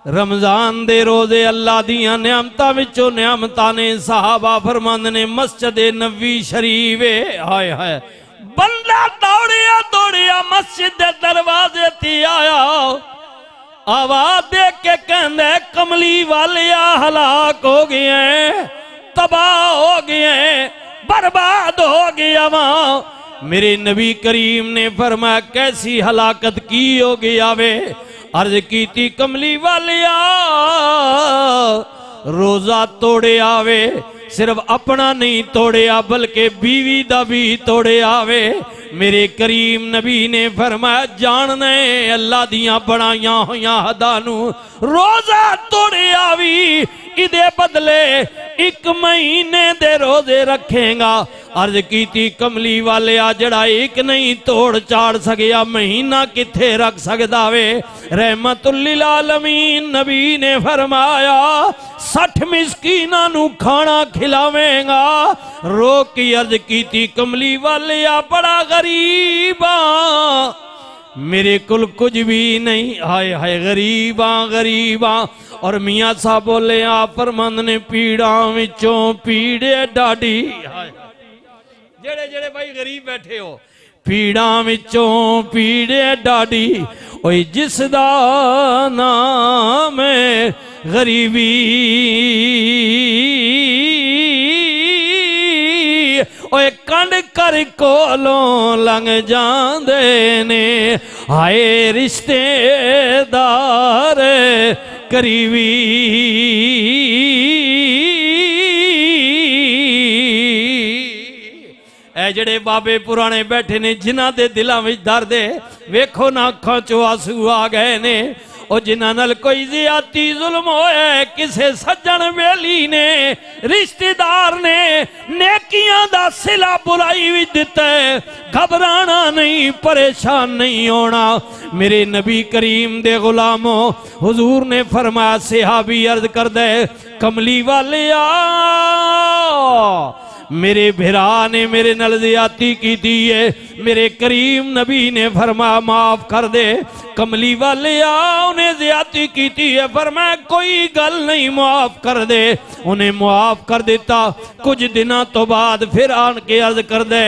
रमजान दे रोजे अल्लाह दियां नियामतां विचों नियामतां ने। सहाबा फरमांदे ने मस्जिद नबवी शरीफ हाय हाय बंदा दौड़िया दौड़िया मस्जिद दे दरवाजे ते आया, आवाज देख के कहंदे कमली वालिया हलाक हो गए, तबाह हो गए, बर्बाद हो गया वहां। मेरे नबी करीम ने फरमाया कैसी हलाकत की हो गया वे। अर्ज की थी कमली वालिया रोजा तोड़े आवे, सिर्फ अपना नहीं तोड़िया बल्कि बीवी दा भी तोड़े आवे। मेरे करीम नबी ने फरमाया जानने अल्लाह दियां बनाइया होइया हदानू रोजा तोड़े आवी इदे बदले 1 महीने दे रोजे रखेगा। अर्ज की थी कमली वाले आ जड़ा एक नहीं तोड़ चाड़ सकिया महीना किथे रख सकदा वे। रहमतुल्लिल आलमीन नबी ने फरमाया 60 मिस्कीना नू खाना खिलावेगा। रो की अर्ज की थी कमली वाले आ बड़ा गरीबा मेरे कुल कुछ भी नहीं, हाय हाय गरीबा गरीबा। और मियाँ साहब बोले आप फरमांद ने पीड़ा विचों पीड़े डाडी, जेड़े जेड़े भाई गरीब बैठे हो पीड़ा विचों पीड़े डाडी। ओए जिसदा नाम है गरीबी ओए कंड कर कोलों लंघ जांदे ने। हाय रिश्तेदार करीबी ए जड़े बाबे पुराने बैठे ने जिन्हां दे दिलां विच दर्द है वेखो ना अखां चों आंसू आ गए ने। और जिन्हां नाल कोई ज़ियादती जुल्म होया किसे सज्जन वेली ने रिश्तेदार ने नेकियां दा सिला बुराई भी दिता है, घबराना नहीं परेशान नहीं होना। मेरे नबी करीम दे गुलामों हुजूर ने फरमाया सहाबी अर्ज कर दे कमली वाले आ मेरे भिरा ने मेरे नाल ज़ियादती की थी है। मेरे करीम नबी ने फरमाया माफ कर दे कमली वाले आ उन्हें ज़ियादती की थी है। फरमाया कोई गल नहीं माफ कर दे, उन्हें माफ कर देता। कुछ दिनों तो बाद फिर आन के अर्ज कर दे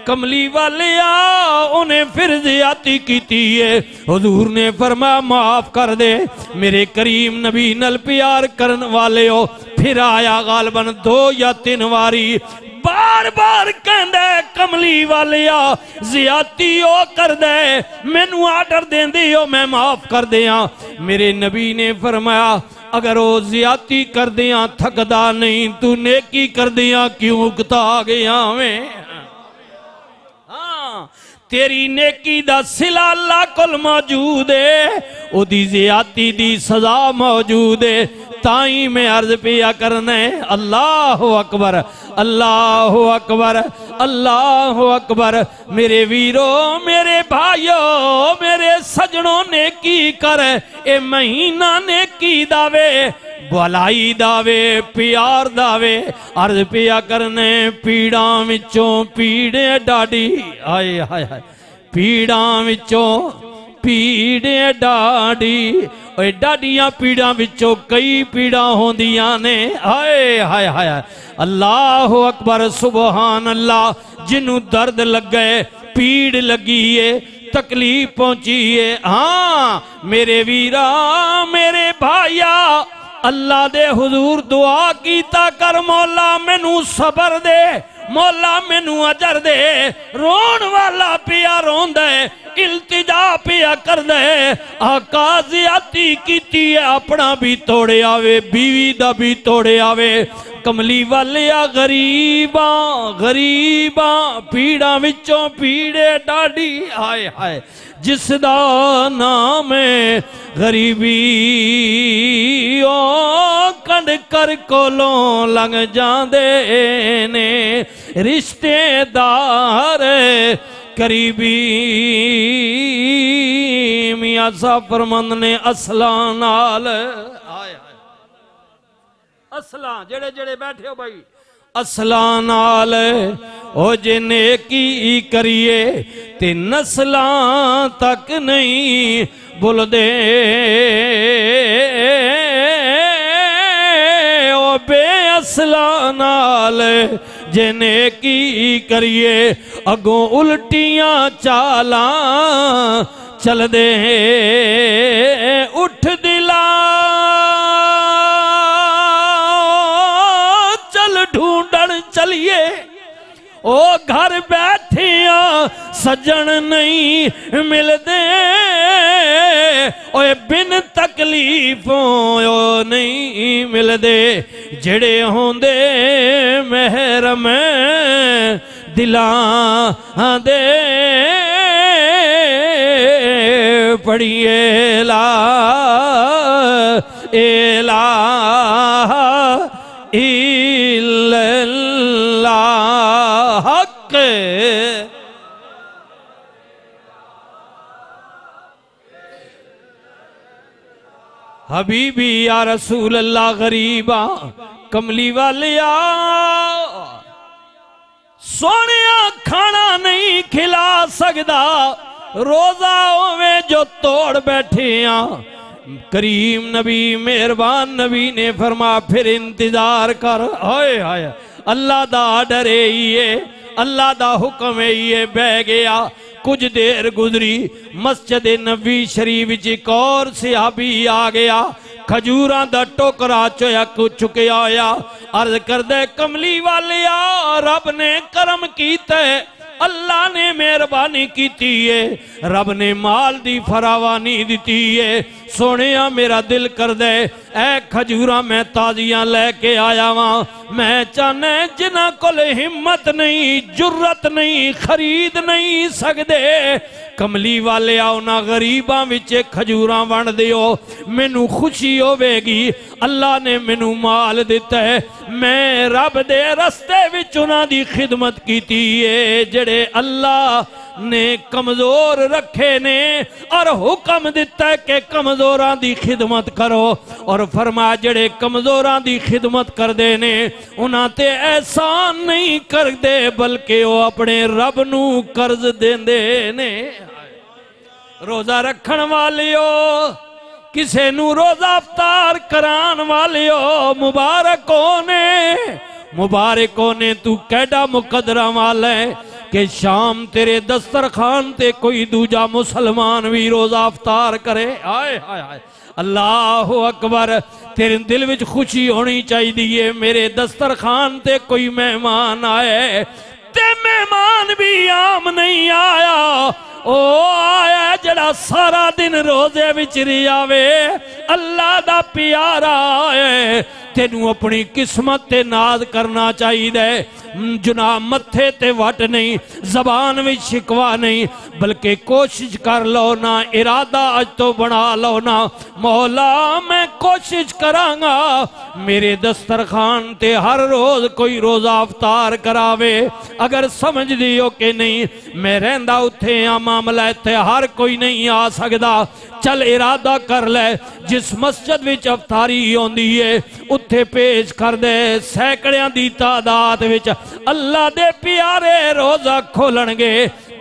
कमली वाले आ उन्हें फिर ज़ियादती की थी है। हुजूर ने फरमाया माफ कर दे। मेरे करीम नबी नाल प्यार करने वाले हो फिर आया गालबन 2 या 3 वारी बार बार कहंदे कमली वालिया ज़ियादती ओ कर दे मैनू आर्डर देंदी हो मैं माफ कर दिया। मेरे नबी ने फरमाया अगर वो ज़ियादती कर दिया थकदा नहीं तू नेकी कर दिया क्यों उकता गया मैं। हाँ तेरी नेकी दा सिला अल्लाह कोल मौजूद है, ओदी ज़ियादती दी सजा मौजूद है। ताई मैं अर्ज पिया करने अल्लाह अकबर अल्लाह अकबर अल्लाह अकबर। मेरे वीरो मेरे भाइयों मेरे सजनों ने की कर ए महीना ने की दावे भलाई दावे प्यार दावे। अर्ज पिया करने पीड़ा विचों पीड़े डाडी आए हाय हाय पीड़ा विचों पीड़े डाडी। ओए डाडियां पीड़ा विचों कई पीड़ा होंदियां ने हाय हाय हाय अल्लाह अकबर सुबहान अल्लाह। जिन्हों दर्द लगे पीड़ लगी है तकलीफ पहुंची है हाँ मेरे वीरा मेरे भाइया अल्लाह दे हुजूर दुआ कीता कर मौला मैनू सबर दे मौला मैनू अजर दे। रोन वाला पिया रोंदा है इल्तिजा पिया कर दे आका ज़ियादती कीती है अपना भी तोड़े आवे बीवी दा भी तोड़े आवे। कमली वाले आ गरीबा गरीबा पीड़ा विचों पीड़े डाडी हाय हाय जिसदा नाम है गरीबी ओ कंड कर कोलों लंघ जांदे ने रिश्तेदार करीबी। मियाँ साहब फरमांदे ने असलां नाल हाय हाय असलां जेड़े जेड़े बैठे हो भाई असलां नाल ओ जे नेकी करिए ते नस्लां तक नहीं भुलदे असला नाल जिने की करिए अगों उल्टियां चालां चलदे उठ दिला चल ढूंढन चलिए ओ घर बैठिया सज्जन नहीं मिलदे ओए बिन तकलीफों ओ नहीं मिलदे जेड़े होंदे महरम दिलां दे पढ़िए ला इलाहा इल्लल्लाह हक हबीबी या रसूल अल्लाह गरीबा कमली वालिया सोनिया खाना नहीं खिला सकदा रोजा होवे जो तोड़ बैठे करीम नबी मेहरबान नबी ने फरमा फिर इंतजार कर हाय हाय अल्लाह दा डर है अल्लाह दा हुक्म है बह गया कुछ देर गुजरी मस्जिद नबी शरीफ विच एक और सहाबी आ गया खजूरां दा टोकरा चुकिया आया अर्ज करदे कमली वालिया रब ने करम कीता अल्लाह ने मेहरबानी की है रब ने माल दी फरावानी दी है सोने मेरा दिल कर दे ऐ खजूरा मैं ताजियां लेके आया वहां मैं चाहना जिन्हां कोल हिम्मत नहीं जुर्रत नहीं खरीद नहीं सकदे कमली वाले उन्हां गरीबां विच खजूरां वंड दिओ मैनू खुशी होवेगी अल्लाह ने मैनू माल दिता है मैं रब दे रस्ते विच उन्हां दी खिदमत कीती है जेड़े अल्लाह ने कमजोर रखे ने और हुक्म दिता है कि कमजोरां दी खिदमत करो और फरमा जेड़े कमजोरां दी खिदमत करदे ने उन्हां ते एहसान नहीं करदे बल्कि वो अपने रब नू कर्ज देंदे ने रोजा रखण वालियो किसे नू रोजा अफ्तार करान वालियो मुबारक ने तू कैडा मुकदरा वाला है कि शाम तेरे दस्तरखान ते कोई दूजा मुसलमान भी रोजा अफ्तार करे हाय हाय हाय अल्लाह अकबर तेरे दिल विच खुशी होनी चाहिए मेरे दस्तरखान ते कोई मेहमान आए ते मेहमान भी आम नहीं आया ओ आया जड़ा सारा दिन रोजे विच रियावे अल्लाह दा प्यारा है तेनू अपनी किस्मत ते नाज करना चाहिए जुना मथे ते वट नहीं जबान में शिकवा नहीं बल्कि कोशिश कर लो ना इरादा अज तो बना लो ना मौला मैं कोशिश करांगा मेरे दस्तरखान ते हर रोज कोई रोजा अफ्तार करावे अगर समझ दियो कि नहीं मैं रहंदा उत्थे आ मामला इत्थे हर कोई नहीं आ सकदा चल इरादा कर ले जिस मस्जिद विच अफ्तारी होंदी है उत्थे पेश कर दे सैकड़ियां दी तादाद विच अल्लाह दे प्यारे रोजा खोलणगे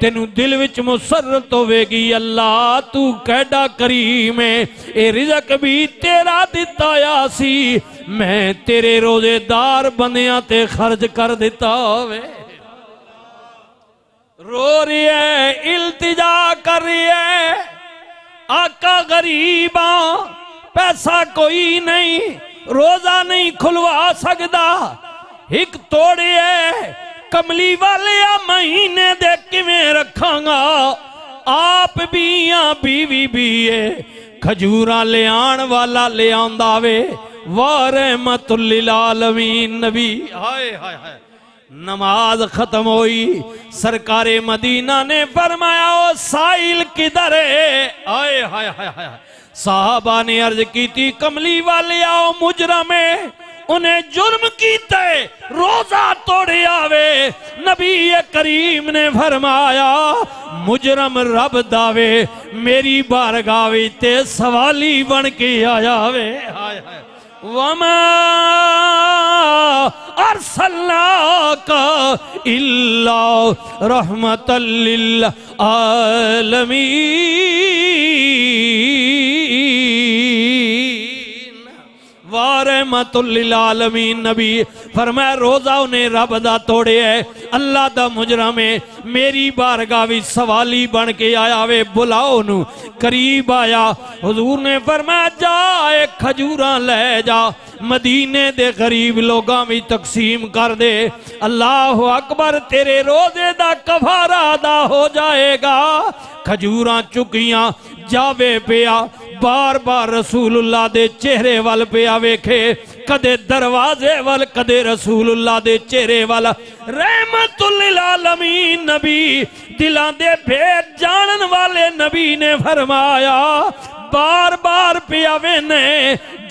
तेनू दिल विच मुसरत होवेगी अल्लाह तू कैडा करीम है ए रिज़्क भी तेरा दिताया सी मैं तेरे रोजेदार बंदियां ते खर्च कर दिता होवे रो रही है इल्तिजा कर रही है आका गरीबा पैसा कोई नहीं रोजा नहीं खुलवा सकदा एक तोड़े है कमली वाले महीने दे किवें रखांगा आप भी बीवी भी है खजूरा ले आन वाला ले आंदा वे वाह रहमतुल लिल आलमीन नबी हाय हाय हाय नमाज खत्म हुई सरकारे मदीना ने फरमाया ओ साइल किधर है आए हाय हाय हाय साहबा ने अर्ज की थी कमली वाले आओ मुजरम है उन्हें जुर्म कीते रोजा तोड़े आवे नबी करीम ने फरमाया मुजरम रब दावे मेरी बारगाह विच ते सवाली बन के आया वे हाय हाय वमा अरसलनाका इल्ला रहमतल लिल आलमीन वाह रहमतुल लिल आलमीन नबी फरमाया रोजा उन्हें रब दा तोड़े है अल्लाह दा मुजरम है मेरी बारगाह विच सवाली बन के आया वे बुलाओ नु करीब आया हुजूर ने फरमाया जा एक खजूरा ले जा मदीने दे गरीब लोगां में तकसीम कर दे अल्लाह अकबर तेरे रोजे दा कफारा अदा हो जाएगा खजूरा चुकियां जावे पिया बार बार रसूलुल्लाह दे चेहरे वाल पिया वेखे कदे दरवाजे वाल कदे रसूलुल्लाह दे चेहरे वाल रहमतुल लिल आलमीन नबी दिलां दे भेद जानन वाले नबी ने फरमाया बार बार पिया वेने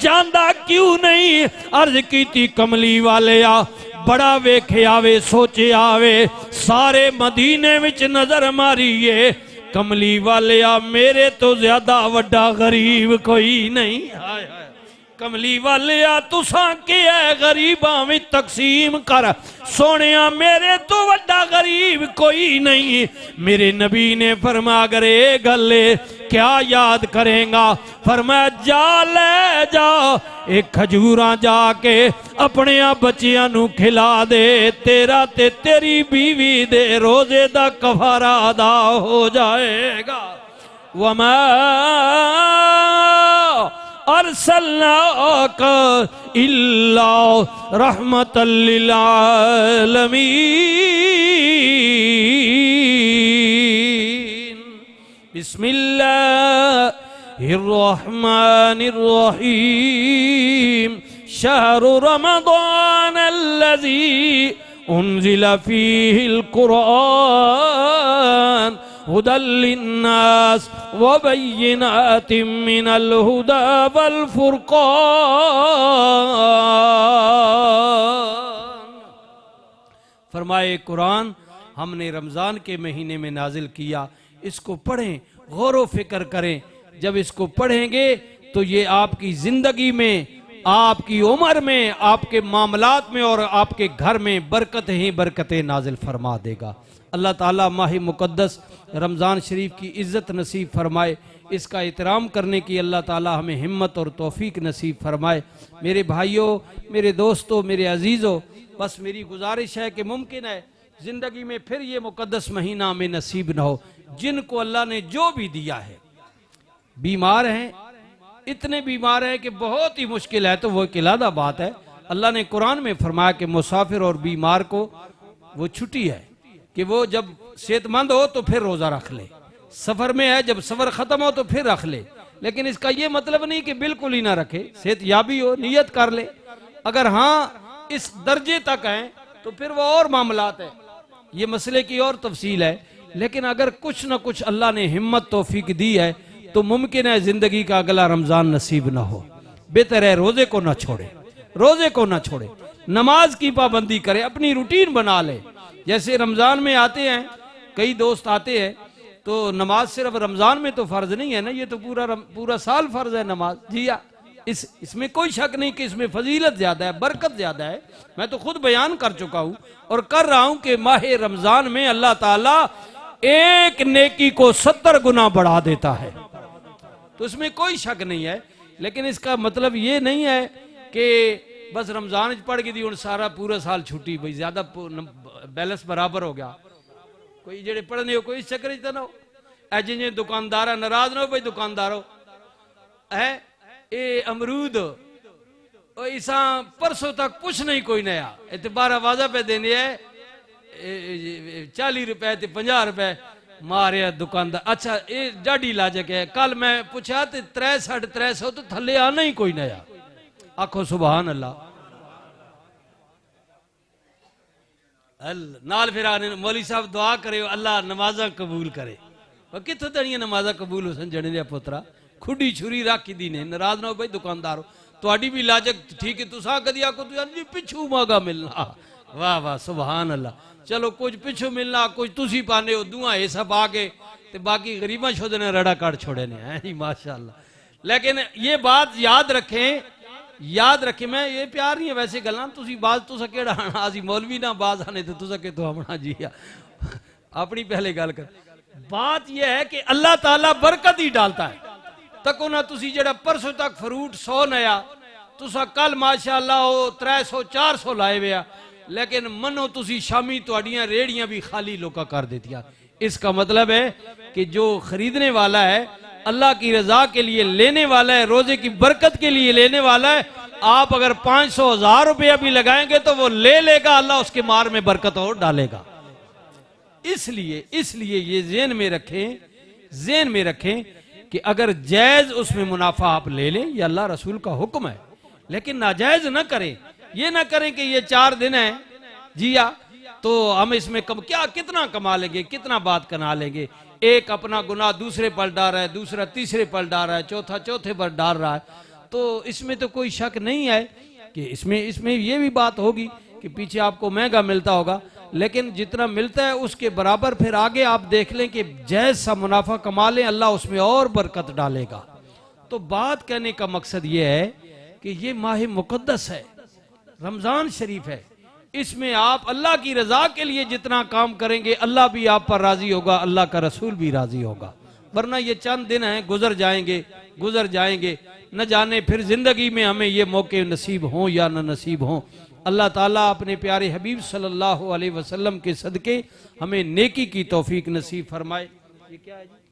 जांदा क्यों नहीं अर्ज कीती कमली वाले आ बड़ा वेखे आवे सोचे आवे सारे मदीने विच नजर मारीए कमली वाले आ मेरे तो ज्यादा वड्डा गरीब कोई नहीं हाय हाय कमली वाले आ तुसा के है गरीबां विच तकसीम कर सोनिया मेरे तो वड्डा गरीब कोई नहीं मेरे नबी ने फरमा करे गले क्या याद करेगा फरमाया जा ले जा एक खजूरा जाके अपने बच्चियां नू खिला दे तेरा ते तेरी बीवी दे रोजे दा कफारा अदा हो जाएगा वमा अरसलनाका इल्ला रहमतल लिल आलमीन बिस्मिल्लाहिर्रहमानिर्रहीम शहरु रमज़ान अल्लज़ी उन्ज़िला फ़ीहिल कुरआन हुदल लिन्नास व बय्यिनातिम मिनल हुदा वल फुरक़ान फरमाए कुरान हमने रमज़ान के महीने में नाजिल किया इसको पढ़ें गौर व फिक्र करें जब इसको पढ़ेंगे तो ये आपकी जिंदगी में आपकी उम्र में आपके मामलात में और आपके घर में बरकत ही बरकतें नाजिल फरमा देगा अल्लाह ताला माह मुक़द्दस रमज़ान शरीफ की इज़्ज़त नसीब फरमाए इसका एहतराम करने की अल्लाह ताला हमें हिम्मत और तौफीक नसीब फरमाए मेरे भाइयों मेरे दोस्तों मेरे अजीज़ों बस मेरी गुजारिश है कि मुमकिन है ज़िंदगी में फिर ये मुक़द्दस महीना हमें नसीब न हो जिनको अल्लाह ने जो भी दिया है बीमार हैं इतने बीमार हैं कि बहुत ही मुश्किल है तो वो एक अलग बात है अल्लाह ने कुरान में फरमाया कि मुसाफिर और बीमार को वो छुट्टी है कि वो जब सेहतमंद हो तो फिर रोजा रख ले सफर में है जब सफर खत्म हो तो फिर रख ले लेकिन इसका ये मतलब नहीं कि बिल्कुल ही ना रखे सेहत याबी हो नियत कर ले अगर हाँ इस दर्जे तक है तो फिर वो और मामलात है ये मसले की और तफसील है लेकिन अगर कुछ ना कुछ अल्लाह ने हिम्मत तौफीक दी है तो मुमकिन है जिंदगी का अगला रमजान नसीब ना हो बेहतर है रोजे को ना छोड़े नमाज की पाबंदी करे अपनी रूटीन बना ले जैसे रमजान में आते हैं कई दोस्त आते हैं तो नमाज सिर्फ रमजान में तो फर्ज नहीं है ना ये तो पूरा साल फर्ज है नमाज जी हाँ इसमें कोई शक नहीं कि इसमें फजीलत ज्यादा है बरकत ज्यादा है मैं तो खुद बयान कर चुका हूं और कर रहा हूं कि माह रमजान में अल्लाह ताला एक नेकी को 70 गुना बढ़ा देता है तो इसमें कोई शक नहीं है लेकिन इसका मतलब ये नहीं है कि बस रमजान पढ़ के दी हूं सारा पूरा साल छुट्टी भाई ज्यादा बैलेंस बराबर हो गया कोई जेड़े पढ़ने हो कोई इस चक्कर च ना हो ऐ जिन्हें दुकानदार नाराज ना हो भाई दुकानदारो है ए अमरूद इसा परसों तक कुछ नहीं कोई नया इतने 12 वाजा पे देने है 40 रुपए 50 रुपए मारे दुकानदार अच्छा ये डाडी लाजक है कल मैं पूछा 300-350 तो थले आना ही कोई नया आखो सुभान अल्लाह नाल फिर आने मौली साहब दुआ करे अल्लाह नमाजा कबूल करे कितों तड़िया नमाजा कबूल हो सन जने दिया पुत्रा खुडी छुरी राखी दी ने नाराज ना हो भाई दुकानदारो थोड़ी भी लाजक ठीक है तुसा कदी आको जी पिछू मांगा मिलना वाह वाह सुभान अल्लाह चलो कुछ पिछू मिलना कुछ तुसी पाने हो दुआ ये सब आके ते बाकी गरीबा छोदे ने रड़ा काट छोड़े ने है जी माशाअल्लाह लेकिन ये बात याद रखें मैं ये प्यार नहीं है वैसे गल्लां तुसी बाज तुसा केड़ा आना असी मौलवी ना बाज आने ते तुसा के तो हमना जी अपनी पहले गल कर बात यह है कि अल्लाह ताला बरकत ही डालता है तको ना तुसी जेड़ा परसों तक फ्रूट 100 नया तुसा कल माशाअल्लाह 300-400 लाए हुए आ, लेकिन मनो तुसी शामी तुहाडियां रेड़ियां भी खाली लोका कर देतियां। इसका मतलब है कि जो खरीदने वाला है अल्लाह की रजा के लिए लेने वाला है, रोजे की बरकत के लिए लेने वाला है। आप अगर 500,000 रुपया भी लगाएंगे तो वो ले लेगा, अल्लाह उसके मार में बरकत और डालेगा। इसलिए ये ज़हन में रखें कि अगर जायज उसमें मुनाफा आप ले लें, ये अल्लाह रसूल का हुक्म है, लेकिन नाजायज ना करें। ये ना करें कि ये 4 दिन है जिया तो हम इसमें कितना कमा लेंगे, कितना बात कमा लेंगे। एक अपना गुनाह दूसरे पर डाल रहा है, दूसरा तीसरे पर डाल रहा है, चौथा चौथे पर डाल रहा है। तो इसमें तो कोई शक नहीं है कि इसमें ये भी बात होगी कि पीछे आपको महंगा मिलता होगा, लेकिन जितना मिलता है उसके बराबर फिर आगे आप देख लें कि जैसा मुनाफा कमा लें, अल्लाह उसमें और बरकत डालेगा। तो बात कहने का मकसद ये है कि ये माह मुकद्दस है, रमजान शरीफ है, इसमें आप अल्लाह की रजा के लिए जितना काम करेंगे अल्लाह भी आप पर राजी होगा, अल्लाह का रसूल भी राजी होगा। वरना ये चंद दिन हैं, गुजर जाएंगे, न जाने फिर जिंदगी में हमें ये मौके नसीब हों या न नसीब हों। अल्लाह ताला अपने प्यारे हबीब सल्लल्लाहु अलैहि वसल्लम के सदके हमें नेकी की तौफीक नसीब फरमाए। ये क्या है जी?